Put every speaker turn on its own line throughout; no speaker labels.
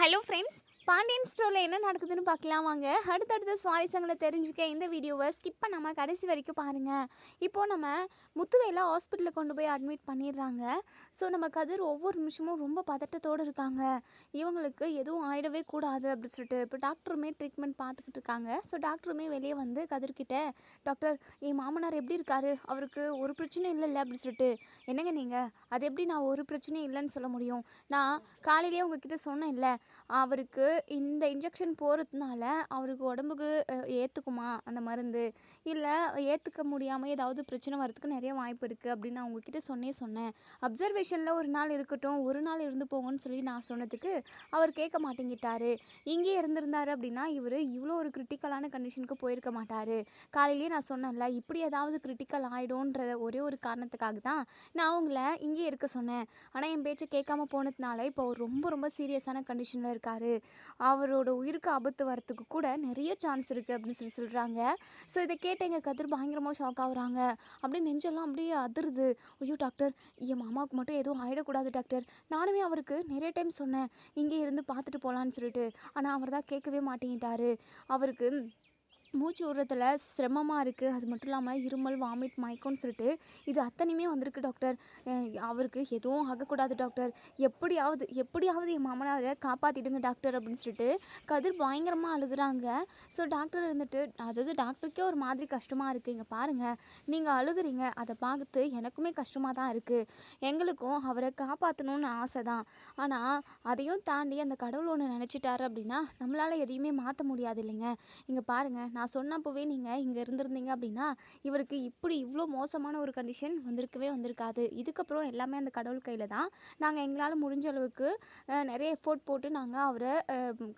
Hello friends, Pandian ஸ்டோரில் என்ன நடக்குதுன்னு பார்க்கலாம் வாங்க. அடுத்தடுத்த சுவாரஸ்யங்களை தெரிஞ்சுக்க இந்த வீடியோவை ஸ்கிப் பண்ணாமல் கடைசி வரைக்கும் பாருங்கள். இப்போது நம்ம முத்துவேலை ஹாஸ்பிட்டலில் கொண்டு போய் அட்மிட் பண்ணிடுறாங்க. ஸோ நம்ம கதிர் ஒவ்வொரு நிமிஷமும் ரொம்ப பதட்டத்தோடு இருக்காங்க. இவங்களுக்கு எதுவும் ஆகிடவே கூடாது அப்படின்னு சொல்லிட்டு இப்போ டாக்டருமே ட்ரீட்மெண்ட் பார்த்துக்கிட்டு இருக்காங்க. ஸோ டாக்டருமே வெளியே வந்து கதிர்கிட்ட, டாக்டர் என் மாமனார் எப்படி இருக்காரு, அவருக்கு ஒரு பிரச்சனையும் இல்லைல்ல அப்படின்னு சொல்லிட்டு. என்னங்க நீங்கள் அது எப்படி நான் ஒரு பிரச்சனையும் இல்லைன்னு சொல்ல முடியும்? நான் காலையிலேயே உங்ககிட்ட சொன்னேன்ல, அவருக்கு இந்த இன்ஜெக்ஷன் போகிறதுனால அவருக்கு உடம்புக்கு ஏற்றுக்குமா அந்த மருந்து, இல்லை ஏற்றுக்க முடியாமல் ஏதாவது பிரச்சனை வரதுக்கு நிறைய வாய்ப்பு இருக்குது அப்படின்னு நான் உங்ககிட்ட சொன்னேன். அப்சர்வேஷனில் ஒரு நாள் இருக்கட்டும், ஒரு நாள் இருந்து போங்கன்னு சொல்லி நான் சொன்னதுக்கு அவர் கேட்க மாட்டேங்கிட்டாரு. இங்கே இருந்திருந்தாரு அப்படின்னா இவர் இவ்வளோ ஒரு கிரிட்டிக்கலான கண்டிஷனுக்கு போயிருக்க மாட்டார். காலையிலேயே நான் சொன்னேன்ல, இப்படி ஏதாவது கிரிட்டிக்கல் ஆகிடும்ன்ற ஒரே ஒரு காரணத்துக்காக தான் நான் உங்களை இங்கே இருக்க சொன்னேன். ஆனால் என் பேச்சை கேட்காம போனதுனால இப்போ அவர் ரொம்ப ரொம்ப சீரியஸான கண்டிஷனில் இருக்கார். அவரோட உயிருக்கு ஆபத்து வரத்துக்கு கூட நிறைய சான்ஸ் இருக்குது அப்படின்னு சொல்கிறாங்க. ஸோ இதை கேட்டு எங்கள் கதிர் பயங்கரமாக ஷாக் ஆகுறாங்க. அப்படியே நெஞ்செல்லாம் அப்படியே அதிருது. ஐயோ டாக்டர், என் மாமாவுக்கு மட்டும் எதுவும் ஆகிடக்கூடாது டாக்டர். நானுமே அவருக்கு நிறைய டைம் சொன்னேன் இங்கே இருந்து பார்த்துட்டு போகலான்னு சொல்லிட்டு. ஆனால் அவர் தான் கேட்கவே மாட்டேங்கிட்டாரு. அவருக்கு மூச்சு விடுறதுல சிரமமாக இருக்குது. அது மட்டும் இல்லாமல் இருமல், வாமிட், மயக்கம்னு சொல்லிட்டு இது அத்தனையுமே வந்திருக்கு டாக்டர். அவருக்கு எதுவும் ஆகக்கூடாது டாக்டர். எப்படியாவது என் மாமனாரை காப்பாற்றிடுங்க டாக்டர் அப்படின்னு சொல்லிட்டு கதிர் பயங்கரமாக அழுகுறாங்க. ஸோ டாக்டர் இருந்துட்டு, அதாவது டாக்டருக்கே ஒரு மாதிரி கஷ்டமாக இருக்குது. இங்கே பாருங்கள், நீங்கள் அழுகுறீங்க, அதை பார்த்து எனக்குமே கஷ்டமாக தான் இருக்குது. எங்களுக்கும் அவரை காப்பாற்றணும்னு ஆசை தான். ஆனால் அதையும் தாண்டி அந்த கடவுள் ஒன்று நினச்சிட்டாரு அப்படின்னா நம்மளால் எதையுமே மாற்ற முடியாது இல்லைங்க. இங்கே பாருங்கள், நான் சொன்னப்போவே நீங்கள் இங்கே இருந்திருந்தீங்க அப்படின்னா இவருக்கு இவ்வளோ மோசமான ஒரு கண்டிஷன் வந்திருக்காது. இதுக்கப்புறம் எல்லாமே அந்த கடவுள் கையில் தான். நாங்கள் எங்களால் முடிஞ்ச அளவுக்கு நிறைய எஃபோர்ட் போட்டு நாங்கள் அவரை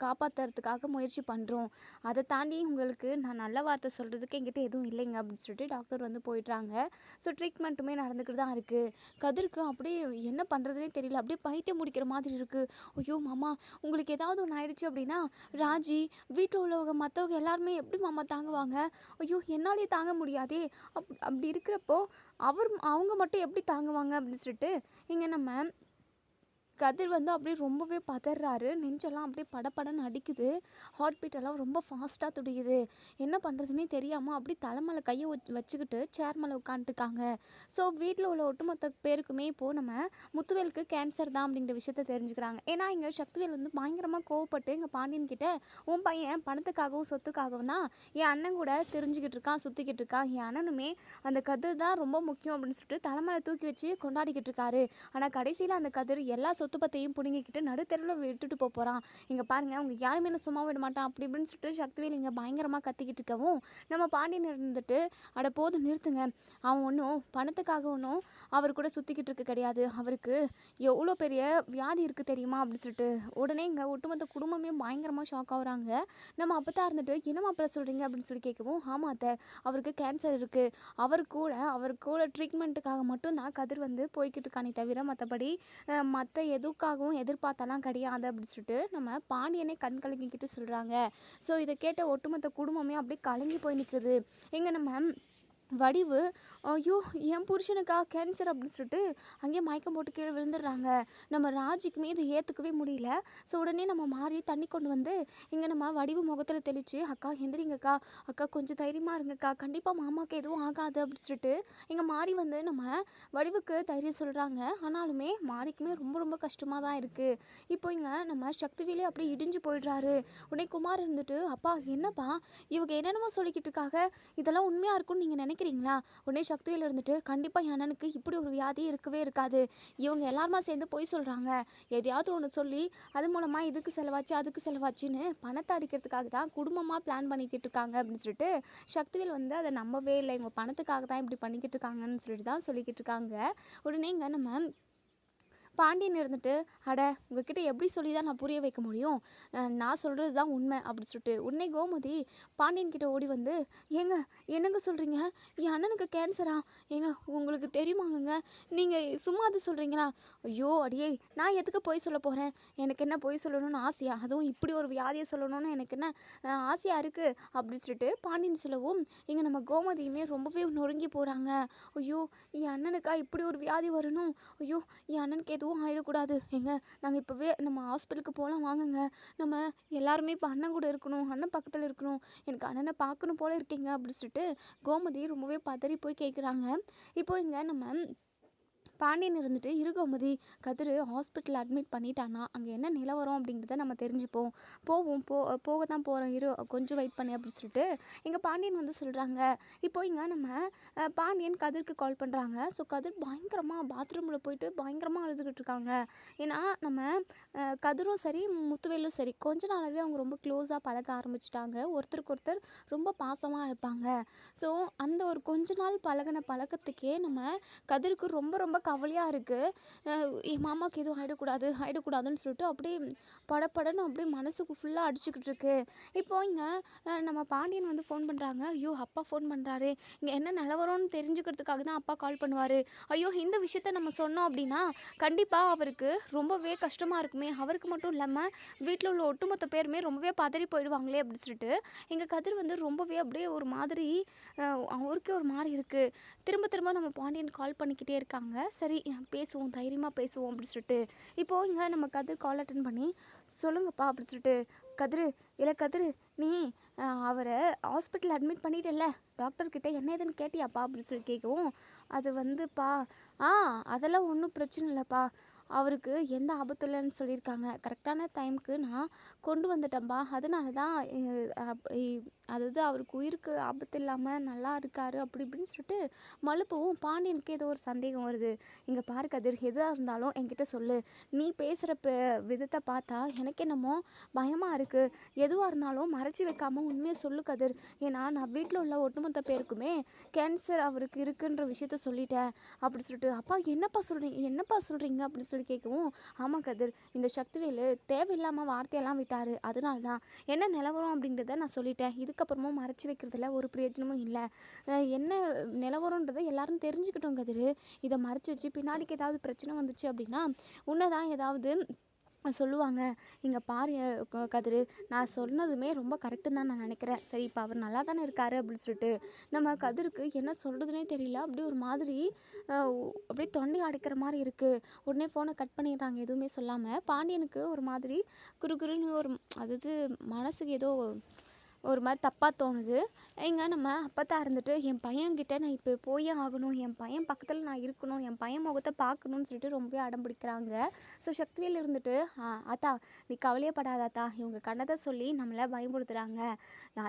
காப்பாற்றுறதுக்காக முயற்சி பண்ணுறோம். அதை தாண்டி உங்களுக்கு நான் நல்ல வார்த்தை சொல்கிறதுக்கு என்கிட்ட எதுவும் இல்லைங்க அப்படின்னு சொல்லிட்டு டாக்டர் வந்து போயிடுறாங்க. ஸோ ட்ரீட்மெண்ட்டுமே நடந்துக்கிட்டு தான் இருக்குது. கதிருக்கு அப்படியே என்ன பண்ணுறதுனே தெரியல. அப்படியே பைத்தியம் முடிக்கிற மாதிரி இருக்குது. ஐயோ மாமா, உங்களுக்கு ஏதாவது ஒன்று ஆயிடுச்சு அப்படின்னா ராஜி, வீட்டில் உள்ளவங்க மற்றவங்க எல்லாருமே எப்படி மாமா தாங்குவாங்க? ஐயோ என்னாலே தாங்க முடியாதே. அப்படி இருக்கிறப்போ அவங்க மட்டும் எப்படி தாங்குவாங்க அப்படின்னு சொல்லிட்டு இங்கே நம்ம கதிர் வந்து அப்படியே ரொம்பவே பதறாரு. நெஞ்செல்லாம் அப்படியே படபடன்னு அடிக்குது. ஹார்ட் பீட்டெல்லாம் ரொம்ப ஃபாஸ்ட்டாக துடிக்குது. என்ன பண்ணுறதுனே தெரியாமல் அப்படியே தலைமையில கையை வச்சுக்கிட்டு சேர் மேலே உட்காந்துட்டுருக்காங்க. ஸோ வீட்டில் உள்ள ஒட்டுமொத்த பேருக்குமே இப்போது நம்ம முத்துவேலுக்கு கேன்சர் தான் அப்படிங்கிற விஷயத்த தெரிஞ்சுக்கிறாங்க. ஏன்னா இங்கே சக்திவேல் வந்து பயங்கரமாக கோவப்பட்டு எங்கள் பாண்டியன் கிட்ட, உன் பையன் பணத்துக்காகவும் சொத்துக்காகவும் தான் என் அண்ணன் கூட தெரிஞ்சுக்கிட்டு இருக்கான், சுற்றிக்கிட்டு இருக்கான். என் அண்ணனுமே அந்த கதிர் தான் ரொம்ப முக்கியம் அப்படின்னு சொல்லிட்டு தலைமையில தூக்கி வச்சு கொண்டாடிக்கிட்டு இருக்காரு. ஆனால் கடைசியில் அந்த கதிர் எல்லா சொத்து பத்தையும் பிடுங்கிக்கிட்டு நடுத்தெருவில் விட்டுட்டு போகிறான். இங்கே பாருங்கள், அவங்க யாருமே என்ன சும்மா விட மாட்டான் அப்படி இப்படின்னு சொல்லிட்டு சக்திவேல் இங்கே பயங்கரமாக கத்திக்கிட்டு இருக்கவும் நம்ம பாண்டியன் இருந்துட்டு, அட போதும் நிறுத்துங்க, அவன் ஒன்றும் பணத்துக்காக ஒன்றும் அவர் கூட சுற்றிக்கிட்டு இருக்க கிடையாது. அவருக்கு எவ்வளோ பெரிய வியாதி இருக்குது தெரியுமா அப்படின்னு சொல்லிட்டு உடனே இங்கே ஒட்டுமொத்த குடும்பமே பயங்கரமாக ஷாக் ஆகுறாங்க. நம்ம அப்போ தான் இருந்துட்டு, என்ன மாப்பிள்ள சொல்கிறீங்க அப்படின்னு சொல்லி கேட்கவும், ஆமாம் அத்தை, அவருக்கு கேன்சர் இருக்குது. அவர் கூட ட்ரீட்மெண்ட்டுக்காக மட்டும் தான் கதிர் வந்து போய்கிட்டு இருக்கானே தவிர மற்றபடி மற்ற எதுக்காகவும் எதிர்பார்த்தலாம் கிடையாது அப்படின்னு சொல்லிட்டு நம்ம பாண்டியனே கண் கலங்கிக்கிட்டு சொல்கிறாங்க. ஸோ இதை கேட்ட ஒட்டுமொத்த குடும்பமே அப்படியே கலங்கி போய் நிற்குது. எங்கே நம்ம வடிவு, ஐயோ என் புருஷனுக்கா கேன்சர் அப்படின்னு சொல்லிட்டு அங்கேயே மயக்கம் போட்டு கீழே விழுந்துடுறாங்க. நம்ம ராஜிக்குமே இதை ஏற்றுக்கவே முடியல. ஸோ உடனே நம்ம மாறி தண்ணி கொண்டு வந்து இங்கே நம்ம வடிவு முகத்தில் தெளித்து, அக்கா எந்திரிங்கக்கா, அக்கா கொஞ்சம் தைரியமாக இருங்கக்கா, கண்டிப்பாக மாமாவுக்கு எதுவும் ஆகாது அப்படின்னு சொல்லிட்டு இங்கே மாறி வந்து நம்ம வடிவுக்கு தைரியம் சொல்கிறாங்க. ஆனாலுமே மாறிக்குமே ரொம்ப ரொம்ப கஷ்டமாக தான் இருக்குது. இப்போ இங்கே நம்ம சக்திவேலே அப்படியே இடிஞ்சு போயிடுறாரு. உடனே குமார் இருந்துட்டு, அப்பா என்னப்பா இவங்க என்னென்னமோ சொல்லிக்கிட்டு இருக்காங்க, இதெல்லாம் உண்மையாக இருக்கும்னு நீங்கள் நினைக்கிறீங்களா? உடனே சக்திவேல் இருந்துட்டு, கண்டிப்பாக என் அண்ணனுக்கு இப்படி ஒரு வியாதி இருக்கவே இருக்காது. இவங்க எல்லாருமா சேர்ந்து பொய் சொல்கிறாங்க. எதையாவது ஒன்று சொல்லி அது மூலமாக இதுக்கு செலவாச்சு அதுக்கு செலவாச்சுன்னு பணத்தை அடிக்கிறதுக்காக தான் குடும்பமாக பிளான் பண்ணிக்கிட்டு இருக்காங்க அப்படின்னு சொல்லிட்டு சக்திவேல் வந்து அதை நம்பவே இல்லை. இவங்க பணத்துக்காக தான் இப்படி பண்ணிக்கிட்டு இருக்காங்கன்னு சொல்லிட்டு தான் சொல்லிக்கிட்டு இருக்காங்க. உடனே இங்கே நம்ம பாண்டியன் இருந்துட்டு, அட உங்ககிட்ட எப்படி சொல்லி தான் நான் புரிய வைக்க முடியும், நான் சொல்கிறது தான் உண்மை அப்படி சொல்லிட்டு உடனே கோமதி பாண்டியன் கிட்ட ஓடி வந்து, ஏங்க என்னங்க சொல்கிறீங்க, என் அண்ணனுக்கு கேன்சரா, ஏங்க உங்களுக்கு தெரியுமாங்க, நீங்கள் சும்மா அது சொல்கிறீங்களா? ஐயோ அடியே, நான் எதுக்கு பொய் சொல்ல போகிறேன், எனக்கு என்ன பொய் சொல்லணும்னு ஆசையா, அதுவும் இப்படி ஒரு வியாதியை சொல்லணும்னு எனக்கு என்ன ஆசையாக இருக்குது அப்படி சொல்லிட்டு பாண்டியன் சொல்லவும் இங்கே நம்ம கோமதியுமே ரொம்பவே நொறுங்கி போகிறாங்க. ஐயோ என் அண்ணனுக்கா இப்படி ஒரு வியாதி வரணும், ஐயோ என் அண்ணனுக்கு எதுவும் எதுவும் ஆகிடக்கூடாது, எங்க நாங்கள் இப்போவே நம்ம ஹாஸ்பிட்டலுக்கு போகலாம் வாங்குங்க, நம்ம எல்லாருமே இப்போ அண்ணன் கூட இருக்கணும், அண்ணன் பக்கத்தில் இருக்கணும், எனக்கு அண்ணனை பார்க்கணும் போல இருக்கீங்க அப்படின்னு சொல்லிட்டு கோமதி ரொம்பவே பதறி போய் கேட்குறாங்க. இப்போ இங்கே நம்ம பாண்டியன் இருந்துட்டு, இரு கோமதி, கதிர் ஹாஸ்பிட்டலில் அட்மிட் பண்ணிட்டானா, அங்கே என்ன நிலவரம் அப்படிங்கிறத நம்ம தெரிஞ்சுப்போம், போவோம், போக தான் போகிறோம், இரு கொஞ்சம் வெயிட் பண்ணி அப்படின்னு சொல்லிட்டு எங்கள் பாண்டியன் வந்து சொல்கிறாங்க. இப்போ இங்கே நம்ம பாண்டியன் கதிருக்கு கால் பண்ணுறாங்க. ஸோ கதிர் பயங்கரமாக பாத்ரூமில் போயிட்டு பயங்கரமாக அழுதுகிட்டு இருக்காங்க. ஏன்னா நம்ம கதிரும் சரி முத்துவேலும் சரி கொஞ்ச நாளாகவே அவங்க ரொம்ப க்ளோஸாக பழக ஆரம்பிச்சிட்டாங்க, ஒருத்தருக்கு ஒருத்தர் ரொம்ப பாசமாக இருப்பாங்க. ஸோ அந்த ஒரு கொஞ்ச நாள் பழகின பழக்கத்துக்கே நம்ம கதிருக்கு ரொம்ப ரொம்ப கவலையாக இருக்குது. என் மாமாவுக்கு எதுவும் ஆகிடக்கூடாதுன்னு சொல்லிட்டு அப்படியே படப்படன்னு அப்படியே மனசுக்கு ஃபுல்லாக அடிச்சுக்கிட்டு இருக்கு. இப்போ இங்கே நம்ம பாண்டியன் வந்து ஃபோன் பண்ணுறாங்க. ஐயோ அப்பா ஃபோன் பண்ணுறாரு, இங்கே என்ன நிலவரம்னு தெரிஞ்சுக்கிறதுக்காக தான் அப்பா கால் பண்ணுவார். ஐயோ இந்த விஷயத்த நம்ம சொன்னோம் அப்படின்னா கண்டிப்பாக அவருக்கு ரொம்பவே கஷ்டமாக இருக்குமே, அவருக்கு மட்டும் இல்லாமல் வீட்டில் உள்ள ஒட்டுமொத்த பேருமே ரொம்பவே பதறி போயிடுவாங்களே அப்படின்னு சொல்லிட்டு எங்கள் கதிர் வந்து ரொம்பவே அப்படியே ஒரு மாதிரி அவருக்கே ஒரு மாதிரி இருக்குது. திரும்ப திரும்ப நம்ம பாண்டியன் கால் பண்ணிக்கிட்டே இருக்காங்க. சரி பேசுவோம், தைரியமாக பேசுவோம் அப்படின்னு சொல்லிட்டு இப்போது இங்கே நம்ம கதிர் கால் அட்டன் பண்ணி சொல்லுங்கப்பா அப்படின்னு சொல்லிட்டு, கதிர் நீ அவரை ஹாஸ்பிட்டல் அட்மிட் பண்ணிட்டல, டாக்டர்கிட்ட என்ன ஏதுன்னு கேட்டியாப்பா அப்படின்னு சொல்லி கேட்கவும், அது வந்துப்பா அதெல்லாம் ஒன்றும் பிரச்சனை இல்லைப்பா, அவருக்கு எந்த ஆபத்தும் இல்லைன்னு சொல்லியிருக்காங்க, கரெக்டான டைமுக்கு நான் கொண்டு வந்துட்டேன்ப்பா, அதனால தான் அதாவது அவருக்கு உயிருக்கு ஆபத்து இல்லாமல் நல்லா இருக்காரு அப்படி இப்படின்னு சொல்லிட்டு மழுப்பவும் பாண்டியனுக்கு ஏதோ ஒரு சந்தேகம் வருது. இங்கே பாரு கதிர், எதாக இருந்தாலும் என்கிட்ட சொல்லு, நீ பேசுகிற விதத்தை பார்த்தா எனக்கு என்னமோ பயமாக இருக்குது, எதுவாக இருந்தாலும் மறைச்சி வைக்காமல் உண்மையை சொல்லு கதிர், ஏன்னா நான் வீட்டில் உள்ள ஒட்டுமொத்த பேருக்குமே கேன்சர் அவருக்கு இருக்குன்ற விஷயத்த சொல்லிட்டேன் அப்படி சொல்லிட்டு, அப்பா என்னப்பா சொல்கிறீங்க அப்படின்னு சொல்லி கேட்கவும், ஆமாம் கதிர், இந்த சக்திவேலு தேவையில்லாமல் வார்த்தையெல்லாம் விட்டார், அதனால தான் என்ன நிலவரம் அப்படின்றத நான் சொல்லிட்டேன், இதுக்கப்புறமும் மறைச்சி வைக்கிறதுல ஒரு பிரயோஜனமும் இல்லை, என்ன நிலவரன்றதை எல்லாரும் தெரிஞ்சுக்கிட்டோம் கதிர், இதை மறைச்சி வச்சு பின்னாடிக்கு ஏதாவது பிரச்சனை வந்துச்சு அப்படின்னா உன்னதான் ஏதாவது சொல்லுவாங்க. இங்கே பாரு கதிர், நான் சொன்னதுமே ரொம்ப கரெக்டுன்னு தான் நான் நினைக்கிறேன், சரி இப்போ அவர் நல்லா தானே இருக்காரு அப்படின்னு சொல்லிட்டு நம்ம கதிருக்கு என்ன சொல்கிறதுனே தெரியல, அப்படியே ஒரு மாதிரி அப்படியே தொண்டை அடைக்கிற மாதிரி இருக்குது. உடனே ஃபோனை கட் பண்ணிடுறாங்க எதுவுமே சொல்லாமல். பாண்டியனுக்கு ஒரு மாதிரி குறுகுறுன்னு ஒரு அதாவது மனசுக்கு ஏதோ ஒரு மாதிரி தப்பாக தோணுது. இங்கே நம்ம அப்பத்தா இருந்துட்டு, என் பையன்கிட்ட நான் இப்போ போயே ஆகணும், என் பையன் பக்கத்தில் நான் இருக்கணும், என் பையன் முகத்தை பார்க்கணும்னு சொல்லிட்டு ரொம்பவே அடம் பிடிக்கிறாங்க. ஸோ சக்திவேல் இருந்துட்டு, அத்தா நீ கவலையப்படாதாத்தா, இவங்க கண்ணதை சொல்லி நம்மளை பயன்படுத்துகிறாங்க,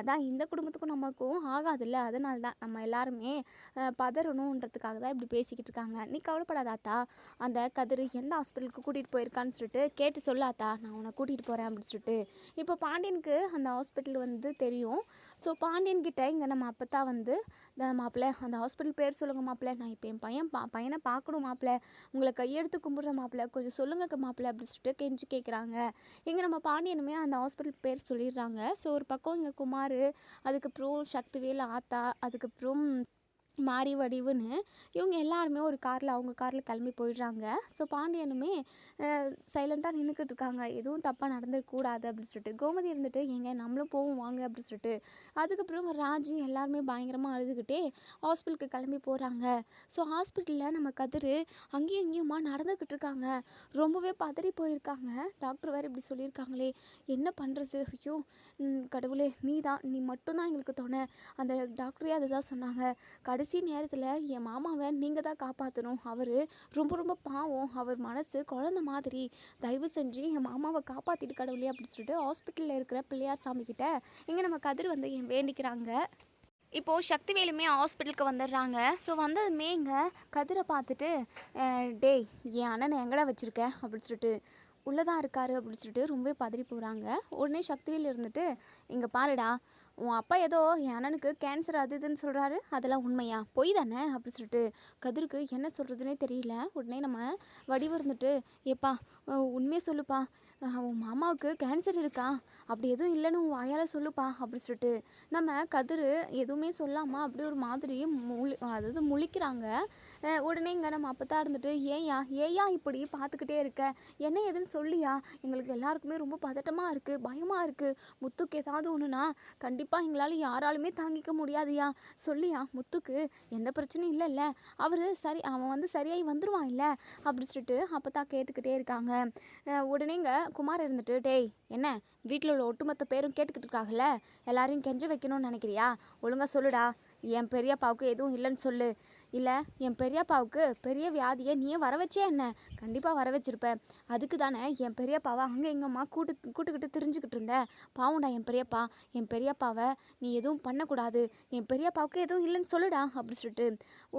அதான் இந்த குடும்பத்துக்கும் நமக்கும் ஆகாதுல்ல, அதனால தான் நம்ம எல்லாருமே பதறணுன்றதுக்காக தான் இப்படி பேசிக்கிட்டு இருக்காங்க, நீ கவலைப்படாதாத்தா, அந்த கதிர் எந்த ஹாஸ்பிட்டலுக்கு கூட்டிகிட்டு போயிருக்கான்னு சொல்லிட்டு கேட்டு சொல்லாத்தா, நான் உன்னை கூட்டிகிட்டு போகிறேன் அப்படின்னு சொல்லிட்டு இப்போ பாண்டியனுக்கு அந்த ஹாஸ்பிட்டல் வந்து தெரியும். ஸோ பாண்டியன்கிட்ட இங்கே நம்ம அப்பத்தா வந்து, மாப்பிள்ளை அந்த ஹாஸ்பிட்டல் பேர் சொல்லுங்கள் மாப்பிள்ளை, நான் இப்போ என் பையனை பார்க்கணும் மாப்பிள்ளை, உங்களை கையெடுத்து கும்பிட்றேன் மாப்பிள்ளை, கொஞ்சம் சொல்லுங்க மாப்பிள்ளை அப்படின்னு சொல்லிட்டு கெஞ்சி கேட்குறாங்க. இங்கே நம்ம பாண்டியனுமே அந்த ஹாஸ்பிட்டல் பேர் சொல்லிடுறாங்க. ஸோ ஒரு பக்கம் இங்கே குமார், அதுக்கப்புறம் சக்திவேல், ஆத்தா, அதுக்கப்புறம் மாறி வடிவுன்னு இவங்க எல்லாருமே ஒரு காரில் அவங்க காரில் கிளம்பி போயிடுறாங்க. ஸோ பாண்டியனுமே சைலண்ட்டாக நின்றுக்கிட்டு இருக்காங்க, எதுவும் தப்பாக நடந்துக்கூடாது அப்படின்னு சொல்லிட்டு. கோமதி இருந்துட்டு, எங்க நம்மளும் போவோம் வாங்க அப்படின்னு சொல்லிட்டு அதுக்கப்புறம் ராஜி எல்லாருமே பயங்கரமாக அழுதுகிட்டே ஹாஸ்பிட்டலுக்கு கிளம்பி போகிறாங்க. ஸோ ஹாஸ்பிட்டலில் நம்ம கதிர் அங்கேயும் இங்கேயுமா நடந்துக்கிட்டு இருக்காங்க, ரொம்பவே பதறி போயிருக்காங்க. டாக்டர் வேறு இப்படி சொல்லியிருக்காங்களே, என்ன பண்ணுறது, ஐயோ கடவுளே, நீ மட்டும்தான் எங்களுக்கு துணை, அந்த டாக்டரே அதை தான் சொன்னாங்க, கடைசி நேரத்தில் என் மாமாவை நீங்கள் தான் காப்பாற்றணும், அவர் ரொம்ப ரொம்ப பாவம், அவர் மனசு குழந்த மாதிரி, தயவு செஞ்சு என் மாமாவை காப்பாற்றிட்டு கடவுளே அப்படின்னு சொல்லிட்டு ஹாஸ்பிட்டலில் இருக்கிற பிள்ளையார் சாமிக்கிட்ட இங்கே நம்ம கதிர் வந்து வேண்டிக்கிறாங்க. இப்போது சக்திவேலுமே ஹாஸ்பிட்டலுக்கு வந்துடுறாங்க. ஸோ வந்ததுமே இங்கே கதிரை பார்த்துட்டு, டேய் என் அண்ணனை எங்கடா வச்சுருக்க அப்படின்னு சொல்லிட்டு, உள்ளதான் இருக்காரு அப்படின்னு சொல்லிட்டு ரொம்ப பதறி போகிறாங்க. உடனே சக்திவேல் இருந்துட்டு, இங்கே பாருடா, உன் அப்பா ஏதோ என் அண்ணனுக்கு கேன்சர் அது இதுன்னு சொல்கிறாரு, அதெல்லாம் உண்மையா பொய் தானே அப்படின்னு சொல்லிட்டு கதிருக்கு என்ன சொல்கிறதுனே தெரியல. உடனே நம்ம வடிவு இருந்துட்டு, ஏப்பா உண்மையை சொல்லுப்பா, உன் மாமாவுக்கு கேன்சர் இருக்கா, அப்படி எதுவும் இல்லைன்னு உன் வாயால் சொல்லுப்பா அப்படி சொல்லிட்டு நம்ம கதிர் எதுவுமே சொல்லாமல் அப்படி ஒரு மாதிரி அதாவது முழிக்கிறாங்க. உடனே இங்கே நம்ம அப்போ இருந்துட்டு, ஏயா இப்படி பார்த்துக்கிட்டே இருக்க, என்ன எதுன்னு சொல்லியா, எங்களுக்கு எல்லாருக்குமே ரொம்ப பதட்டமாக இருக்குது, பயமாக இருக்குது, முத்துக்கு ஏதாவது ஒன்றுனா கண்டிப்பாக கண்டிப்பாக எங்களால் யாராலுமே தாங்கிக்க முடியாதுயா. சொல்லியா முத்துக்கு எந்த பிரச்சனையும் இல்லைல்ல, அவன் வந்து சரியாகி வந்துடுவான் இல்லை அப்படி சொல்லிட்டு அப்போ தான் கேட்டுக்கிட்டே இருக்காங்க. உடனேங்க குமார் இருந்துட்டு, டேய் என்ன வீட்டில் உள்ள ஒட்டுமொத்த பேரும் கேட்டுக்கிட்டு இருக்காங்கல்ல, எல்லாரையும் கெஞ்ச வைக்கணும்னு நினைக்கிறியா? ஒழுங்காக சொல்லுடா, என் பெரியப்பாவுக்கு எதுவும் இல்லைன்னு சொல்லு. இல்லை என் பெரியப்பாவுக்கு பெரிய வியாதியை நீயே வர வச்சே என்ன? கண்டிப்பாக வர வச்சிருப்ப. அதுக்கு தானே என் பெரியப்பாவை அங்கே எங்கம்மா கூட்டுக்கிட்டு திரிஞ்சுக்கிட்டு இருந்த. பாவுண்டா என் பெரியப்பாவை நீ எதுவும் பண்ணக்கூடாது. என் பெரியப்பாவுக்கு எதுவும் இல்லைன்னு சொல்லுடா அப்படி சொல்லிட்டு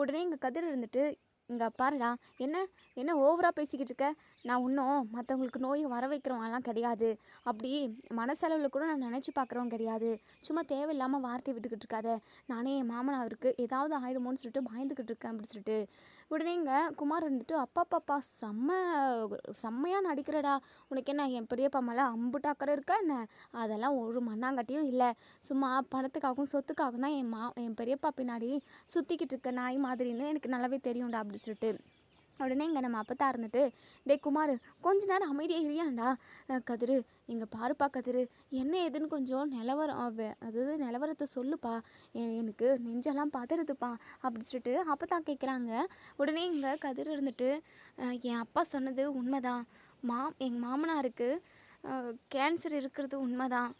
உடனே இங்கே கதிர் இருந்துட்டு, இங்கே பாருடா, என்ன ஓவராக பேசிக்கிட்டு இருக்க? நான் இன்னும் மற்றவங்களுக்கு நோயை வர வைக்கிறவங்கலாம் கிடையாது. அப்படி மனசளவில் கூட நான் நினச்சி பார்க்குறவங்க கிடையாது. சும்மா தேவையில்லாமல் வார்த்தை விட்டுக்கிட்டு இருக்காத. நானே என் மாமனாருக்கு ஏதாவது ஆயிடுமோன்னு சொல்லிட்டு பயந்துக்கிட்டு இருக்கேன் அப்படின்னு சொல்லிட்டு உடனே இங்கே குமார் இருந்துட்டு, அப்பாப்பாப்பா செம்மையாக நடிக்கிறடா. உனக்கு என்ன என் பெரியப்பா மேலே அம்புட்டு அக்கறை இருக்கா என்ன? அதெல்லாம் ஒரு மண்ணாங்கட்டியும் இல்லை. சும்மா பணத்துக்காகவும் சொத்துக்காகவும் தான் என் பெரியப்பா பின்னாடி சுற்றிக்கிட்டு இருக்க நாய் மாதிரின்னு எனக்கு நல்லாவே தெரியும்டா அப்படி சொல்லிட்டு உடனே இங்கே நம்ம அப்பத்தா இருந்துட்டு, டே குமார் கொஞ்ச நேரம் அமைதியாக இரியாண்டா. கதிரு இங்கே பாருப்பா கதிரு, என்ன ஏதுன்னு கொஞ்சம் நிலவரத்தை சொல்லுப்பா, எனக்கு நெஞ்செல்லாம் பதறுதுப்பா அப்படி சொல்லிட்டு அப்பத்தா கேட்குறாங்க. உடனே இங்கே கதிர் இருந்துட்டு, என் அப்பா சொன்னது உண்மைதான். எங்கள் மாமனாருக்கு கேன்சர் இருக்கிறது உண்மைதான்.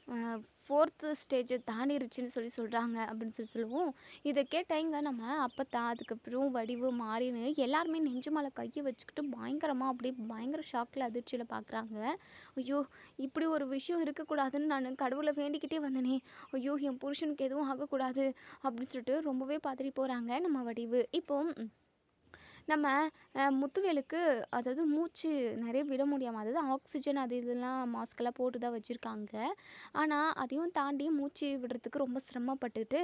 4th ஸ்டேஜை தாண்டிருச்சுன்னு சொல்கிறாங்க அப்படின்னு சொல்லுவோம். இதை கேட்டாங்க நம்ம அப்பத்தா, அதுக்கப்புறம் வடிவு மாறின்னு எல்லாருமே நெஞ்சு மேலே கையை வச்சுக்கிட்டு பயங்கரமாக அப்படியே பயங்கர ஷாக்கில் அதிர்ச்சியில் பார்க்குறாங்க. ஐயோ இப்படி ஒரு விஷயம் இருக்கக்கூடாதுன்னு நான் கடவுளை வேண்டிக்கிட்டே வந்தேனே. ஐயோ என் புருஷனுக்கு எதுவும் ஆகக்கூடாது அப்படின்னு சொல்லிட்டு ரொம்பவே பதறி போகிறாங்க நம்ம வடிவு. இப்போ நம்ம முத்துவேலுக்கு அதாவது மூச்சு நிறைய விட முடியாமல், அதாவது ஆக்சிஜன் அது இதெல்லாம் மாஸ்கெல்லாம் போட்டு தான் வச்சுருக்காங்க. ஆனால் அதையும் தாண்டி மூச்சு விடுறதுக்கு ரொம்ப சிரமப்பட்டுட்டு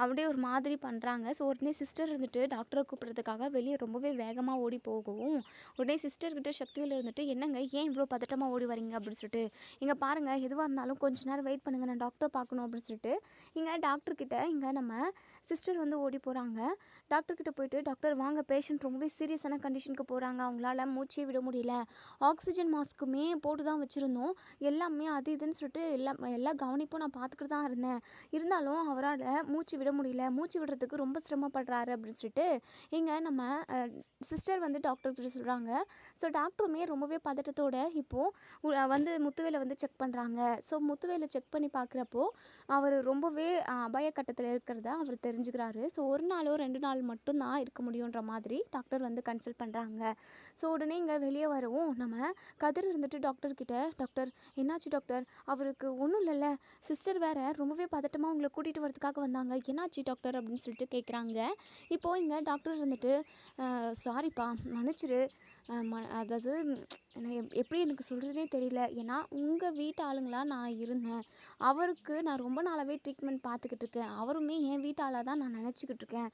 அப்படியே ஒரு மாதிரி பண்ணுறாங்க. ஸோ உடனே சிஸ்டர் இருந்துட்டு டாக்டரை கூப்பிட்றதுக்காக வெளியே ரொம்பவே வேகமாக ஓடி போகவும் உடனே சிஸ்டர்கிட்ட சக்திவேல் இருந்துட்டு, என்னங்க ஏன் இவ்வளோ பதட்டமாக ஓடி வரீங்க அப்படின்னு சொல்லிட்டு, இங்கே பாருங்கள் எதுவாக இருந்தாலும் கொஞ்ச நேரம் வெயிட் பண்ணுங்கள், நான் டாக்டரை பார்க்கணும் அப்படின்னு சொல்லிட்டு இங்கே டாக்டர்கிட்ட இங்கே நம்ம சிஸ்டர் வந்து ஓடி போகிறாங்க. டாக்டர்கிட்ட போயிட்டு, டாக்டர் வாங்க, பேஷண்ட் ரொம்பவே சீரியஸான கண்டிஷனுக்கு போகிறாங்க, அவங்களால மூச்சே விட முடியல, ஆக்சிஜன் மாஸ்க்குமே போட்டு தான் வச்சுருந்தோம், எல்லாமே அது இதுன்னு சொல்லிட்டு எல்லா கவனிப்பும் நான் பார்த்துக்கிட்டு தான் இருந்தேன், இருந்தாலும் அவரால் மூச்சு விட முடியல, மூச்சு விடுறதுக்கு ரொம்ப சிரமப்படுறாரு அப்படின்னு சொல்லிட்டு இங்கே நம்ம சிஸ்டர் வந்து டாக்டர்கிட்ட சொல்கிறாங்க. ஸோ டாக்டருமே ரொம்பவே பதட்டத்தோட இப்போது வந்து முத்துவேலை வந்து செக் பண்ணுறாங்க. ஸோ முத்துவேலை செக் பண்ணி பார்க்குறப்போ அவர் ரொம்பவே அபாய கட்டத்தில் இருக்கிறதா அவர் தெரிஞ்சுக்கிறாரு. ஸோ 1 நாளோ 2 நாள் மட்டும்தான் இருக்க முடியுன்ற மாதிரி டாக்டர் வந்து கன்சல்ட் பண்ணுறாங்க. ஸோ உடனே இங்கே வெளியே வரவும் நம்ம கதிர் இருந்துட்டு டாக்டர்கிட்ட, டாக்டர் என்னாச்சு டாக்டர், அவருக்கு ஒன்றும் இல்லைல்ல, சிஸ்டர் வேறு ரொம்பவே பதட்டமாக உங்களை கூட்டிகிட்டு வரதுக்காக வந்தாங்க, என்னாச்சு டாக்டர் அப்படின்னு சொல்லிட்டு கேட்குறாங்க. இப்போது இங்கே டாக்டர் இருந்துட்டு, சாரிப்பா மன்னிச்சிரு, அதாவது எப்படி எனக்கு சொல்கிறதுனே தெரியல, ஏன்னா உங்கள் வீட்டு ஆளுங்களாக நான் இருந்தேன், அவருக்கு நான் ரொம்ப நாளாகவே ட்ரீட்மெண்ட் பார்த்துக்கிட்டு இருக்கேன், அவருமே என் வீட்டு ஆளாக தான் நான் நினச்சிக்கிட்டு இருக்கேன்,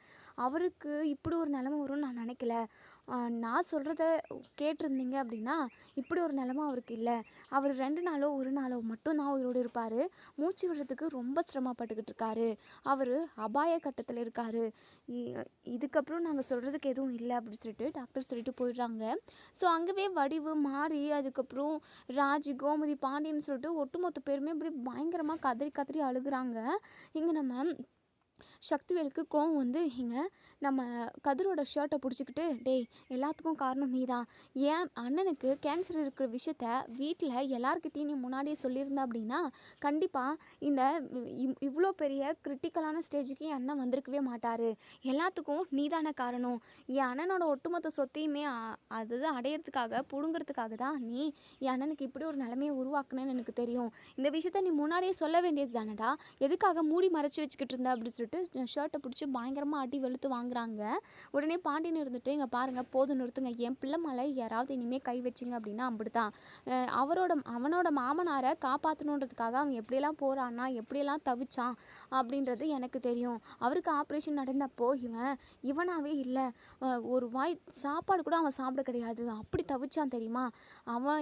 அவருக்கு இப்படி ஒரு நிலமை வரும்னு நான் நினைக்கல, நான் சொல்கிறத கேட்டிருந்தீங்க அப்படின்னா இப்படி ஒரு நிலமை அவருக்கு இல்லை, அவர் 2 நாளோ 1 நாளோ மட்டும்தான் உயிரோடு இருப்பார், மூச்சு விடுறதுக்கு ரொம்ப சிரமப்பட்டுக்கிட்டு இருக்காரு, அவர் அபாய கட்டத்தில் இருக்கார், இதுக்கப்புறம் நாங்கள் சொல்கிறதுக்கு எதுவும் இல்லை அப்படி சொல்லிட்டு டாக்டர் சொல்லிட்டு போயிடுறாங்க. ஸோ அங்கேவே வடிவு மாறி அதுக்கப்புறம் ராஜி, கோமதி, பாண்டியன்னு சொல்லிட்டு ஒட்டுமொத்த பேருமே இப்படி பயங்கரமாக கதறி கதறி அழுகுறாங்க. இங்கே நம்ம சக்திவேலுக்கு கோவம் வந்து இங்கே நம்ம கதிரோட ஷர்ட்டை பிடிச்சிக்கிட்டு, டேய் எல்லாத்துக்கும் காரணம் நீ தான், ஏன் அண்ணனுக்கு கேன்சர் இருக்கிற விஷயத்த வீட்டில் எல்லாருக்கிட்டையும் நீ முன்னாடியே சொல்லியிருந்த அப்படின்னா கண்டிப்பாக இந்த இவ்வளோ பெரிய கிரிட்டிக்கலான ஸ்டேஜுக்கு என் அண்ணன் வந்திருக்கவே மாட்டார், எல்லாத்துக்கும் நீ தானே காரணம், என் அண்ணனோட ஒட்டுமொத்த சொத்தையுமே அதுதான் அடையிறதுக்காக பிடுங்கிறதுக்காக தான் நீ என் அண்ணனுக்கு இப்படி ஒரு நிலைமையை உருவாக்குனேன்னு எனக்கு தெரியும், இந்த விஷயத்த நீ முன்னாடியே சொல்ல வேண்டியது தானடா, எதுக்காக மூடி மறைச்சி வச்சுக்கிட்டு இருந்த அப்படி சொல்லிட்டு ஷர்ட்டை பிடிச்சி பயங்கரமாக அடி வெளுத்து வாங்குறாங்க. உடனே பாண்டியன் இருந்துட்டு, இங்கே பாருங்கள் போதும் நிறுத்துங்க, என் பிள்ளை மேலே யாராவது இனிமேல் கை வச்சிங்க அப்படின்னா அப்படித்தான், அவனோட மாமனாரை காப்பாற்றணுன்றதுக்காக அவன் எப்படியெல்லாம் போகிறான்னா எப்படியெல்லாம் தவிச்சான் அப்படின்றது எனக்கு தெரியும், அவருக்கு ஆப்ரேஷன் நடந்தப்போ இவனாகவே இல்லை, ஒரு வாய் சாப்பாடு கூட அவன் சாப்பிட கிடையாது, அப்படி தவிச்சான் தெரியுமா, அவன்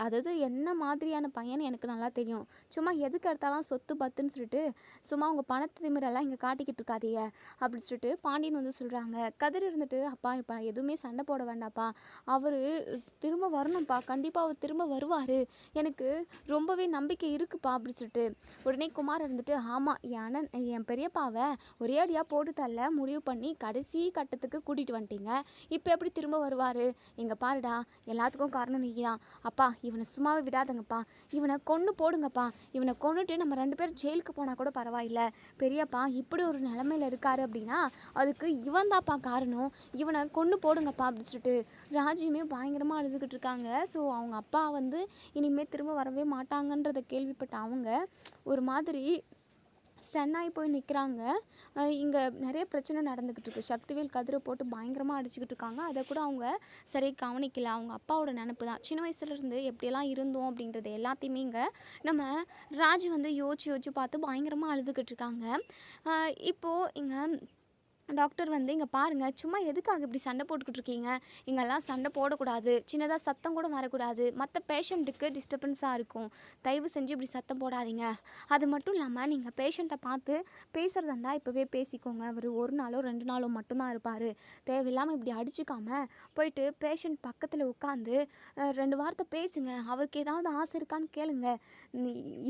அதாவது என்ன மாதிரியான பையன் எனக்கு நல்லா தெரியும், சும்மா எதுக்கு எடுத்தாலும் சொத்து பத்துன்னு சொல்லிட்டு சும்மா அவங்க பணத்து திமிரெல்லாம் இங்கே நீங்கள் காட்டிக்கிட்டு இருக்காதீங்க அப்படின்னு சொல்லிட்டு பாண்டியன் வந்து சொல்கிறாங்க. கதிர் இருந்துட்டு, அப்பா இப்போ எதுவுமே சண்டை போட வேண்டாப்பா, அவர் திரும்ப வரணும்ப்பா, கண்டிப்பாக அவர் திரும்ப வருவார், எனக்கு ரொம்பவே நம்பிக்கை இருக்குப்பா அப்படின்னு சொல்லிட்டு உடனே குமார் இருந்துட்டு, ஆமாம் என் அண்ணன் என் பெரியப்பாவை ஒரே அடியாக போட்டு தள்ள முடிவு பண்ணி கடைசி கட்டத்துக்கு கூட்டிகிட்டு வந்துட்டீங்க, இப்போ எப்படி திரும்ப வருவார்? எங்கள் பாருடா, எல்லாத்துக்கும் காரணம் நீ தான். அப்பா இவனை சும்மாவே விடாதங்கப்பா, இவனை கொன்று போடுங்கப்பா, இவனை கொன்னுட்டு நம்ம 2 பேரும் ஜெயிலுக்கு போனால் கூட பரவாயில்ல, பெரியப்பா இப்படி ஒரு நிலமையில இருக்காரு அப்படின்னா அதுக்கு இவன் தான்ப்பா காரணம், இவனை கொன்று போடுங்கப்பா அப்படின்னு சொல்லிட்டு ராஜியுமே பயங்கரமாக அழுதுகிட்டு இருக்காங்க. ஸோ அவங்க அப்பா வந்து இனிமேல் திரும்ப வரவே மாட்டாங்கன்றதை கேள்விப்பட்ட அவங்க ஒரு மாதிரி ஸ்டன் ஆகி போய் நிற்கிறாங்க. இங்கே நிறைய பிரச்சனை நடந்துக்கிட்டு இருக்குது. சக்திவேல் கதிரை போட்டு பயங்கரமாக அடிச்சுக்கிட்டு இருக்காங்க. அதை கூட அவங்க சரி கவனிக்கல. அவங்க அப்பாவோட நினப்பு தான். சின்ன வயசுலேருந்து எப்படியெல்லாம் இருந்தோம் அப்படின்றது எல்லாத்தையுமே இங்கே நம்ம ராஜு வந்து யோசிச்சு பார்த்து பயங்கரமாக அழுதுகிட்டு இருக்காங்க. இப்போது இங்கே டாக்டர் வந்து, இங்கே பாருங்கள், சும்மா எதுக்காக இப்படி சண்டை போட்டுக்கிட்டு இருக்கீங்க, இங்கெல்லாம் சண்டை போடக்கூடாது, சின்னதாக சத்தம் கூட வரக்கூடாது, மற்ற பேஷண்ட்டுக்கு டிஸ்டர்பன்ஸாக இருக்கும், தயவு செஞ்சு இப்படி சத்தம் போடாதீங்க, அது மட்டும் இல்லாமல் நீங்கள் பேஷண்ட்டை பார்த்து பேசுகிறதா இருந்தால் இப்போவே பேசிக்கோங்க, அவர் 1 நாளோ 2 நாளோ மட்டும்தான் இருப்பார், தேவையில்லாமல் இப்படி அடிச்சுக்காமல் போயிட்டு பேஷண்ட் பக்கத்தில் உட்காந்து 2 வார்த்தை பேசுங்க, அவருக்கு ஏதாவது ஆசை இருக்கான்னு கேளுங்க,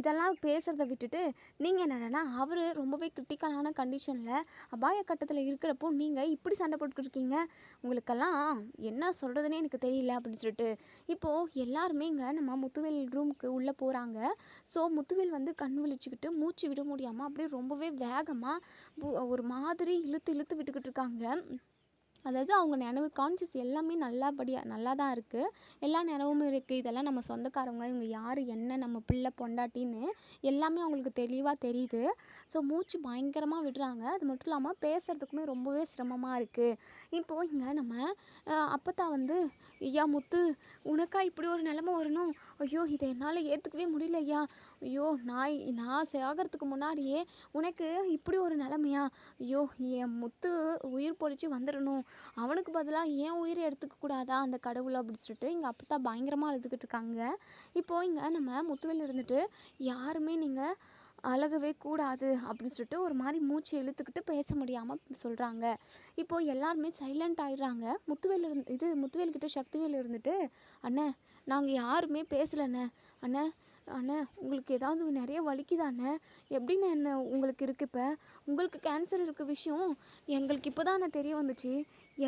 இதெல்லாம் பேசுகிறத விட்டுட்டு நீங்கள் என்னென்னா அவர் ரொம்பவே கிரிட்டிக்கலான கண்டிஷனில் அபாய கட்டத்தில் இருக்கிறப்போ நீங்கள் இப்படி சண்டை போட்டுக்கிட்டு இருக்கீங்க, உங்களுக்கெல்லாம் என்ன சொல்கிறதுனே எனக்கு தெரியல அப்படின்னு சொல்லிட்டு இப்போது எல்லாருமே இங்கே நம்ம முத்துவேல் ரூமுக்கு உள்ளே போகிறாங்க. ஸோ முத்துவேல் வந்து கண் விழிச்சுக்கிட்டு மூச்சு விட முடியாமல் அப்படியே ரொம்பவே வேகமாக ஒரு மாதிரி இழுத்து இழுத்து விட்டுக்கிட்டு இருக்காங்க. அதாவது அவங்க நினைவு கான்சியஸ் எல்லாமே நல்லா தான் இருக்குது, எல்லா நினைவும் இருக்குது, இதெல்லாம் நம்ம சொந்தக்காரவங்க, இவங்க யார் என்ன நம்ம பிள்ளை பொண்டாட்டின்னு எல்லாமே அவங்களுக்கு தெளிவாக தெரியுது. ஸோ மூச்சு பயங்கரமாக விடுறாங்க. அது மட்டும் இல்லாமல் பேசுகிறதுக்குமே ரொம்பவே சிரமமாக இருக்குது. இப்போது இங்கே நம்ம அப்பத்தா வந்து, ஐயா முத்து, உனக்கா இப்படி ஒரு நிலமை வரணும், ஐயோ இதை என்னால் ஏற்றுக்கவே முடியல ஐயா, ஐயோ நான் சாகிறதுக்கு முன்னாடியே உனக்கு இப்படி ஒரு நிலமையா, ஐயோ என் முத்து உயிர் பொழிச்சு வந்துடணும், அவனுக்கு பதிலாக ஏன் உயிரை எடுத்துக்க கூடாதா அந்த கடவுள் அப்படின்னு சொல்லிட்டு இங்கே அப்பதான் பயங்கரமாக அழுதுகிட்டு இருக்காங்க. இப்போது இங்கே நம்ம முத்துவேல் இருந்துட்டு, யாருமே நீங்கள் அழகவே கூடாது அப்படின்னு சொல்லிட்டு ஒரு மாதிரி மூச்சு இழுத்துக்கிட்டு பேச முடியாமல் சொல்கிறாங்க. இப்போது எல்லாருமே சைலண்ட் ஆகிடுறாங்க. முத்துவேல்கிட்ட சக்திவேல் இருந்துட்டு, அண்ணே நாங்கள் யாருமே பேசலைண்ணே, அண்ணே அண்ணே உங்களுக்கு ஏதாவது நிறைய வலிக்குதாண்ணே, எப்படின்னு என்ன உங்களுக்கு இருக்குது, இப்போ உங்களுக்கு கேன்சர் இருக்க விஷயம் எங்களுக்கு இப்போ தான் தெரிய வந்துச்சு,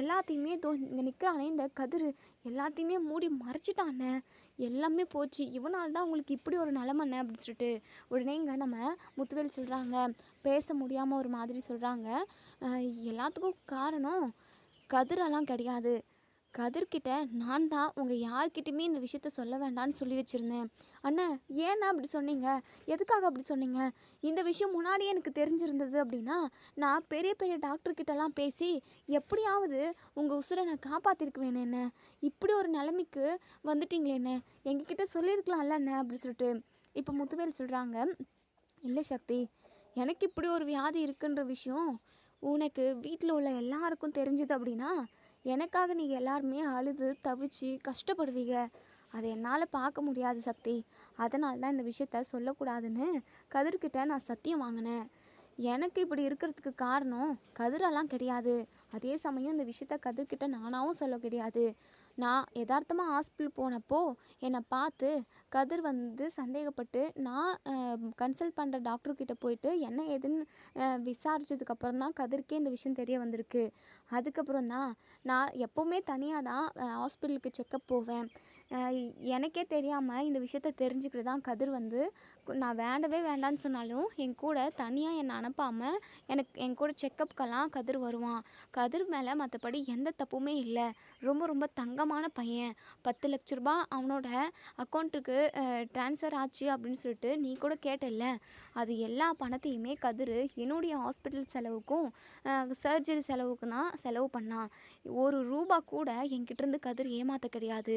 எல்லாத்தையுமே இங்கே நிற்கிறானே இந்த கதிர் எல்லாத்தையுமே மூடி மறைச்சிட்டானே, எல்லாமே போச்சு, இவனால் தான் உங்களுக்கு இப்படி ஒரு நிலமண்ணே அப்படின்னு சொல்லிட்டு உடனே இங்கே நம்ம முத்துவேல் சொல்கிறாங்க, பேச முடியாமல் ஒரு மாதிரி சொல்கிறாங்க, எல்லாத்துக்கும் காரணம் கதிரெல்லாம் கிடையாது, கதிர்கிட்ட நான் தான் உங்கள் யார்கிட்டையுமே இந்த விஷயத்த சொல்ல வேண்டான்னு சொல்லி வச்சுருந்தேன். அண்ணா ஏன்னா அப்படி சொன்னீங்க, எதுக்காக அப்படி சொன்னீங்க, இந்த விஷயம் முன்னாடியே எனக்கு தெரிஞ்சிருந்தது அப்படின்னா நான் பெரிய பெரிய டாக்டர்கிட்டலாம் பேசி எப்படியாவது உங்கள் உசுரை நான் காப்பாற்றிருக்குவேன், என்ன இப்படி ஒரு நிலைமைக்கு வந்துட்டீங்களேண்ணே, எங்ககிட்ட சொல்லியிருக்கலாம்ல அண்ணே அப்படி சொல்லிட்டு இப்போ முத்துவேல் சொல்கிறாங்க, இல்லை சக்தி, எனக்கு இப்படி ஒரு வியாதி இருக்குன்ற விஷயம் உனக்கு வீட்டில் உள்ள எல்லாருக்கும் தெரிஞ்சுது அப்படின்னா எனக்காக நீங்கள் எல்லாருமே அழுது தவிச்சு கஷ்டப்படுவீங்க, அதை என்னால் பார்க்க முடியாது சக்தி, அதனால தான் இந்த விஷயத்த சொல்லக்கூடாதுன்னு கதிர்கிட்ட நான் சத்தியம் வாங்கினேன், எனக்கு இப்படி இருக்கிறதுக்கு காரணம் கதிரெல்லாம் கிடையாது, அதே சமயம் இந்த விஷயத்த கதிர்கிட்ட நானாகவும் சொல்ல கிடையாது, நான் யதார்த்தமாக ஹாஸ்பிட்டல் போனப்போ என்னை பார்த்து கதிர் வந்து சந்தேகப்பட்டு நான் கன்சல்ட் பண்ணுற டாக்டர்கிட்ட போயிட்டு என்ன ஏதுன்னு விசாரித்ததுக்கப்புறம் தான் கதிர்க்கே இந்த விஷயம் தெரிய வந்திருக்கு, அதுக்கப்புறம் தான் நான் எப்போவுமே தனியாக தான் ஹாஸ்பிட்டலுக்கு செக்கப் போவேன், எனக்கே தெரியாமல் இந்த விஷயத்த தெரிஞ்சுக்கிட்டு தான் கதிர் வந்து நான் வேண்டவே வேண்டான்னு சொன்னாலும் என் கூட தனியாக என்னை அனுப்பாமல் என் கூட செக்கப்புக்கெல்லாம் கதிர் வருவான், கதிர் மேலே மற்றபடி எந்த தப்புமே இல்லை, ரொம்ப ரொம்ப தங்கமான பையன், 10 லட்ச ரூபா அவனோட அக்கௌண்ட்டுக்கு ட்ரான்ஸ்ஃபர் ஆச்சு அப்படின்னு சொல்லிட்டு நீ கூட கேட்டல, அது எல்லா பணத்தையுமே கதிர் என்னுடைய ஹாஸ்பிட்டல் செலவுக்கும் சர்ஜரி செலவுக்கு தான் செலவு பண்ணான், 1 ரூபா கூட என்கிட்டேருந்து கதிர் ஏமாற்ற கிடையாது,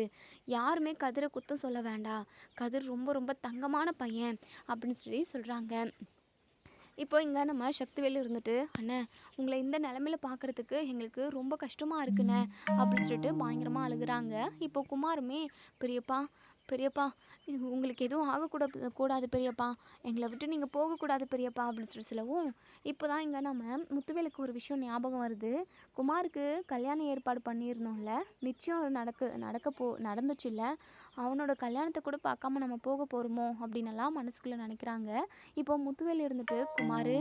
யாருமே கதிரை குத்தம் சொல்ல வேண்டாம், கதிர் ரொம்ப ரொம்ப தங்கமான பையன் அப்படின்னு சொல்லி சொல்கிறாங்க. இப்போ இங்கே நம்ம சக்திவேல் இருந்துட்டு, அண்ணே உங்களை இந்த நிலமையில பார்க்குறதுக்கு எங்களுக்கு ரொம்ப கஷ்டமாக இருக்குண்ணே அப்படின்னு சொல்லிட்டு பயங்கரமாக அழுகுறாங்க. இப்போ குமாருமே, பெரியப்பா பெரியப்பா உங்களுக்கு எதுவும் கூடாது பெரியப்பா, எங்களை விட்டு நீங்கள் போகக்கூடாது பெரியப்பா அப்படின்னு சொல்லவும், இப்போ தான் இங்கே நம்ம முத்துவேலுக்கு ஒரு விஷயம் ஞாபகம் வருது. குமாருக்கு கல்யாணம் ஏற்பாடு பண்ணியிருந்தோம்ல, நிச்சயம் நடந்துச்சுல்ல, அவனோட கல்யாணத்தை கூட பார்க்காம நம்ம போக போகிறோமோ அப்படின்னலாம் மனசுக்குள்ளே நினைக்கிறாங்க. இப்போ முத்துவேல் இருந்துட்டு, குமார்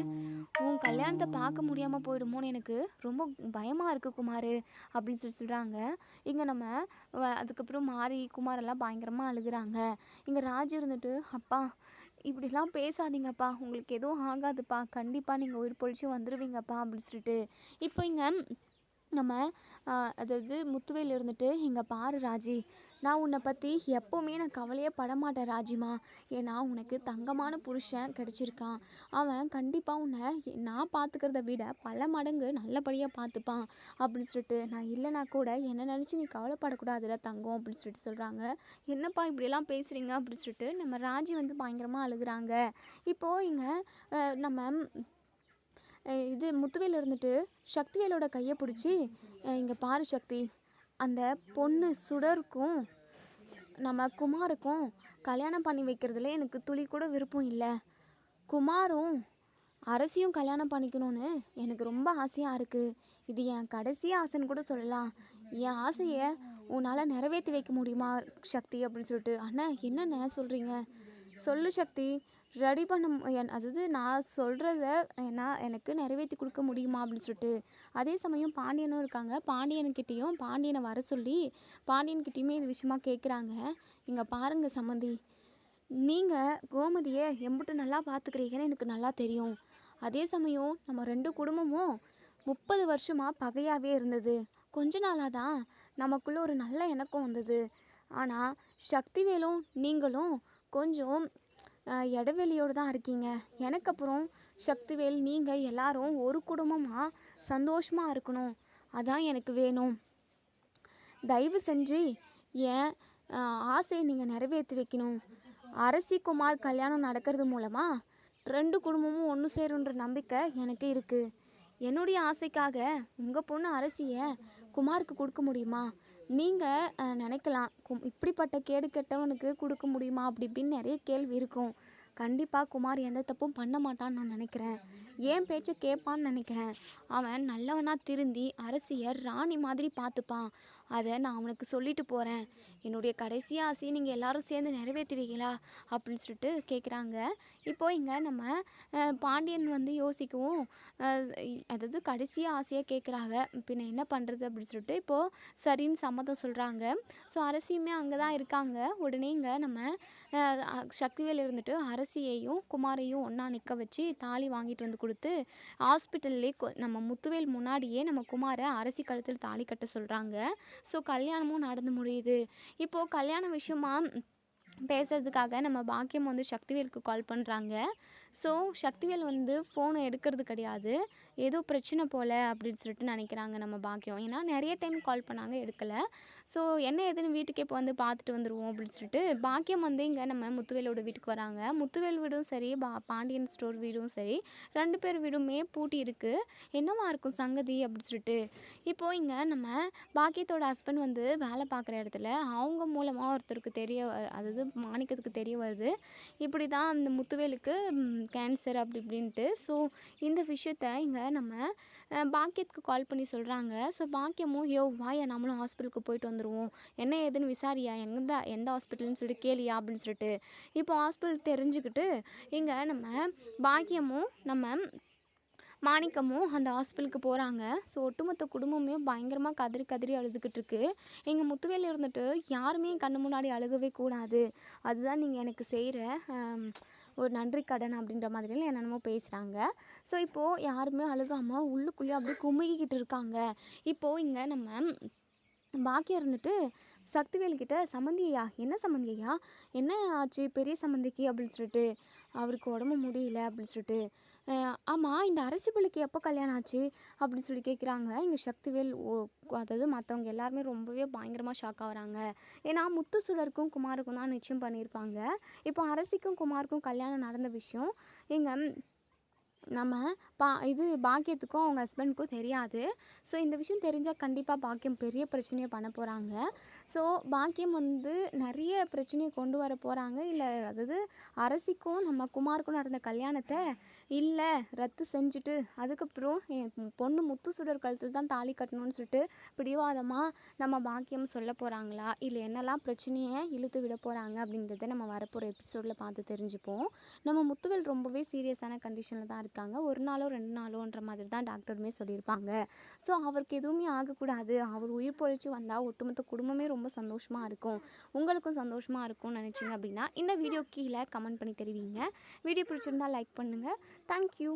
உன் கல்யாணத்தை பார்க்க முடியாமல் போயிடுமோன்னு எனக்கு ரொம்ப பயமாக இருக்குது குமார் அப்படின்னு சொல்கிறாங்க. இங்கே நம்ம அதுக்கப்புறம் மாறி குமாரெல்லாம் பயங்கரமாக அழுகுறாங்க. இங்கே ராஜு இருந்துட்டு, அப்பா இப்படிலாம் பேசாதீங்கப்பா, உங்களுக்கு எதுவும் ஆகாதுப்பா, கண்டிப்பாக நீங்கள் உயிர் பொழிச்சு வந்துடுவீங்கப்பா அப்படின்னு சொல்லிட்டு. இப்போ இங்கே நம்ம அதாவது முத்துவேல் இருந்துட்டு, இங்கே பாரு ராஜி, நான் உன்னை பற்றி எப்போவுமே நான் கவலையே படமாட்டேன் ராஜிமா. ஏன்னா உனக்கு தங்கமான புருஷன் கிடச்சிருக்கான். அவன் கண்டிப்பாக உன்னை நான் பார்த்துக்கிறத விட பல மடங்கு நல்லபடியாக பார்த்துப்பான் அப்படின்னு சொல்லிட்டு, நான் இல்லைனா கூட என்னை நினச்சி நீ கவலைப்படக்கூடாதுல தங்கம் அப்படின்னு சொல்லிட்டு சொல்கிறாங்க. என்னப்பா இப்படியெல்லாம் பேசுகிறீங்க அப்படின்னு சொல்லிட்டு நம்ம ராஜி வந்து பயங்கரமாக அழுகுறாங்க. இப்போது இங்கே நம்ம முத்துவேல் இருந்துட்டு சக்திவேலோட கையை பிடிச்சி, இங்கே பாரு சக்தி, அந்த பொண்ணு சுடருக்கும் நம்ம குமாருக்கும் கல்யாணம் பண்ணி வைக்கிறதுல எனக்கு துளி கூட விருப்பம் இல்லை. குமாரும் அரசியும் கல்யாணம் பண்ணிக்கணும்னு எனக்கு ரொம்ப ஆசையாக இருக்குது. இது என் கடைசி ஆசைன்னு கூட சொல்லலாம். என் ஆசையை உன்னால் நிறைவேற்றி வைக்க முடியுமா சக்தி அப்படின்னு சொல்லிட்டு. அண்ணா என்னண்ணே சொல்கிறீங்க, சொல்லு சக்தி, ரெடி பண்ண அதாவது நான் சொல்கிறத எனக்கு நிறைவேற்றி கொடுக்க முடியுமா அப்படின்னு சொல்லிட்டு. அதே சமயம் பாண்டியனும் இருக்காங்க. பாண்டியனை வர சொல்லி பாண்டியன்கிட்டையுமே இது விஷயமா கேட்குறாங்க. இங்கே பாருங்கள் சம்மந்தி, நீங்கள் கோமதியை எம்பிட்டு நல்லா பார்த்துக்கிறீங்கன்னு எனக்கு நல்லா தெரியும். அதே சமயம் நம்ம 2 குடும்பமும் 30 வருஷமாக பகையாகவே இருந்தது. கொஞ்ச நாளாக தான் நமக்குள்ளே ஒரு நல்ல இணக்கம் வந்தது. ஆனால் சக்திவேலும் நீங்களும் கொஞ்சம் இடைவெளியோடு தான் இருக்கீங்க. எனக்கு அப்புறம் சக்திவேல் நீங்கள் எல்லாரும் ஒரு குடும்பமாக சந்தோஷமாக இருக்கணும், அதான் எனக்கு வேணும். தயவு செஞ்சு என் ஆசையை நீங்கள் நிறைவேற்றி வைக்கணும். அரசி குமார் கல்யாணம் நடக்கிறது மூலமாக 2 குடும்பமும் ஒன்று சேருன்ற நம்பிக்கை எனக்கு இருக்குது. என்னுடைய ஆசைக்காக உங்கள் பொண்ணு அரசியை குமாருக்கு கொடுக்க முடியுமா? நீங்கள் நினைக்கலாம், இப்படிப்பட்ட கேடு கெட்டவனுக்கு கொடுக்க முடியுமா அப்படி இப்படின்னு நிறைய கேள்வி இருக்கும். கண்டிப்பாக குமார் எந்த தப்பும் பண்ண மாட்டான்னு நான் நினைக்கிறேன். ஏன் பேச்சை கேட்பான்னு நினைக்கிறேன். அவன் நல்லவனாக திருந்தி அரசியை ராணி மாதிரி பார்த்துப்பான். அதை நான் அவனுக்கு சொல்லிட்டு போகிறேன். என்னுடைய கடைசி ஆசையை நீங்கள் எல்லாரும் சேர்ந்து நிறைவேற்றுவீங்களா அப்படின்னு சொல்லிட்டு கேட்குறாங்க. இப்போது இங்கே நம்ம பாண்டியன் வந்து யோசிக்கவும், அதாவது கடைசியாக ஆசையாக கேட்குறாங்க, பின்ன என்ன பண்ணுறது அப்படின்னு சொல்லிட்டு இப்போது சரின்னு சம்மதம் சொல்கிறாங்க. ஸோ அரசியுமே அங்கே தான் இருக்காங்க. உடனே இங்கே நம்ம சக்திவேல் இருந்துட்டு அரசியையும் குமாரையும் ஒன்றா நிற்க வச்சு தாலி வாங்கிட்டு வந்து கொடுத்து ஹாஸ்பிட்டல்லே நம்ம முத்துவேல் முன்னாடியே நம்ம குமாரை அரசி கழுத்தில் தாலி கட்ட சொல்கிறாங்க. ஸோ கல்யாணமும் நடந்து முடியுது. இப்போது கல்யாண விஷயமா பேசுறதுக்காக நம்ம பாக்கியம் வந்து சக்திவேலுக்கு கால் பண்ணுறாங்க. ஸோ சக்திவேல் வந்து ஃபோனை எடுக்கிறது கிடையாது. ஏதோ பிரச்சனை போல் அப்படின்னு சொல்லிட்டு நினைக்கிறாங்க நம்ம பாக்கியம். ஏன்னா நிறைய டைம் கால் பண்ணாங்க, எடுக்கலை. ஸோ என்ன ஏதுன்னு வீட்டுக்கே இப்போ வந்து பார்த்துட்டு வந்துடுவோம் அப்படின்னு சொல்லிட்டு பாக்கியம் வந்து இங்கே நம்ம முத்துவேலோட வீட்டுக்கு வராங்க. முத்துவேல் வீடும் சரி, பாண்டியன் ஸ்டோர் வீடும் சரி, 2 பேர் வீடுமே பூட்டி இருக்குது. என்னவா இருக்கும் சங்கதி அப்படின்னு சொல்லிட்டு இப்போது இங்கே நம்ம பாக்கியத்தோட ஹஸ்பண்ட் வந்து வேலை பார்க்குற இடத்துல அவங்க மூலமாக ஒருத்தருக்கு அதாவது மாணிக்கத்துக்கு தெரிய வருது, இப்படி தான் அந்த முத்துவேலுக்கு கேன்சர் அப்படி இப்படின்ட்டு. ஸோ இந்த விஷயத்த இங்கே நம்ம பாக்கியத்துக்கு கால் பண்ணி சொல்கிறாங்க. ஸோ பாக்கியமும், வாயா நம்மளும் ஹாஸ்பிட்டலுக்கு போயிட்டு வந்துடுவோம், என்ன ஏதுன்னு விசாரியா, எந்த ஹாஸ்பிட்டல்னு சொல்லிட்டு கேளியா அப்படின்னு சொல்லிட்டு இப்போ ஹாஸ்பிட்டல் தெரிஞ்சுக்கிட்டு இங்கே நம்ம பாக்கியமும் நம்ம மாணிக்கமும் அந்த ஹாஸ்பிட்டலுக்கு போகிறாங்க. ஸோ ஒட்டுமொத்த குடும்பமே பயங்கரமாக கதறி கதறி அழுதுகிட்டு இருக்கு. எங்கள் முத்துவேல் இருந்துட்டு, யாருமே கண்ணு முன்னாடி அழுகவே கூடாது, அதுதான் நீங்கள் எனக்கு செய்கிற ஒரு நன்றி கடன் அப்படின்ற மாதிரிலாம் என்னென்னமோ பேசுகிறாங்க. ஸோ இப்போது யாருமே அழுகாமல் உள்ளுக்குள்ளேயே அப்படியே குமுகிக்கிட்டு இருக்காங்க. இப்போது இங்கே நம்ம பாக்கியம் இருந்துட்டு சக்திவேல்கிட்ட, சம்மந்தியா என்ன சம்மந்தியா, என்ன ஆச்சு பெரிய சம்மந்திக்கு அப்படின்னு சொல்லிட்டு, அவருக்கு உடம்பு முடியல அப்படின்னு சொல்லிட்டு, ஆமாம் இந்த அரசி பிள்ளைக்கு எப்போ கல்யாணம் ஆச்சு அப்படின்னு சொல்லி கேட்குறாங்க. இங்கே சக்திவேல் அதாவது மற்றவங்க எல்லாருமே ரொம்பவே பயங்கரமாக ஷாக் ஆகுறாங்க. ஏன்னா முத்து சுடருக்கும் குமாருக்கும் தான் நிச்சயம் பண்ணியிருப்பாங்க. இப்போ அரசிக்கும் குமாருக்கும் கல்யாணம் நடந்த விஷயம் இங்கே நம்ம இது பாக்கியத்துக்கும் அவங்க ஹஸ்பண்டுக்கும் தெரியாது. ஸோ இந்த விஷயம் தெரிஞ்சால் கண்டிப்பாக பாக்கியம் பெரிய பிரச்சனையை பண்ண போகிறாங்க. ஸோ பாக்கியம் வந்து நிறைய பிரச்சனையை கொண்டு வர போகிறாங்க. இல்லை அதாவது அரசிக்கும் நம்ம குமாருக்கும் நடந்த கல்யாணத்தை இல்லை ரத்து செஞ்சுட்டு அதுக்கப்புறம் என் பொண்ணு முத்துசுடர் கழுத்தில் தான் தாலி கட்டணும்னு சொல்லிட்டு பிடிவாதமாக நம்ம பாக்கியம் சொல்ல போகிறாங்களா, இல்லை என்னெல்லாம் பிரச்சனையை இழுத்து விட போகிறாங்க அப்படிங்கிறத நம்ம வரப்போகிற எபிசோடில் பார்த்து தெரிஞ்சுப்போம். நம்ம முத்துவேல் ரொம்பவே சீரியஸான கண்டிஷனில் தான் இருக்காங்க. ஒரு நாளோ 2 நாளோன்ற மாதிரி தான் டாக்டருமே சொல்லியிருப்பாங்க. ஸோ அவருக்கு எதுவுமே ஆகக்கூடாது, அவர் உயிர் பொழைச்சி வந்தால் ஒட்டுமொத்த குடும்பமே ரொம்ப சந்தோஷமாக இருக்கும், உங்களுக்கும் சந்தோஷமாக இருக்கும்னு நினச்சிங்க அப்படின்னா இந்த வீடியோ கீழே கமெண்ட் பண்ணி தெரிவிங்க. வீடியோ பிடிச்சிருந்தா லைக் பண்ணுங்கள். தேங்க்யூ.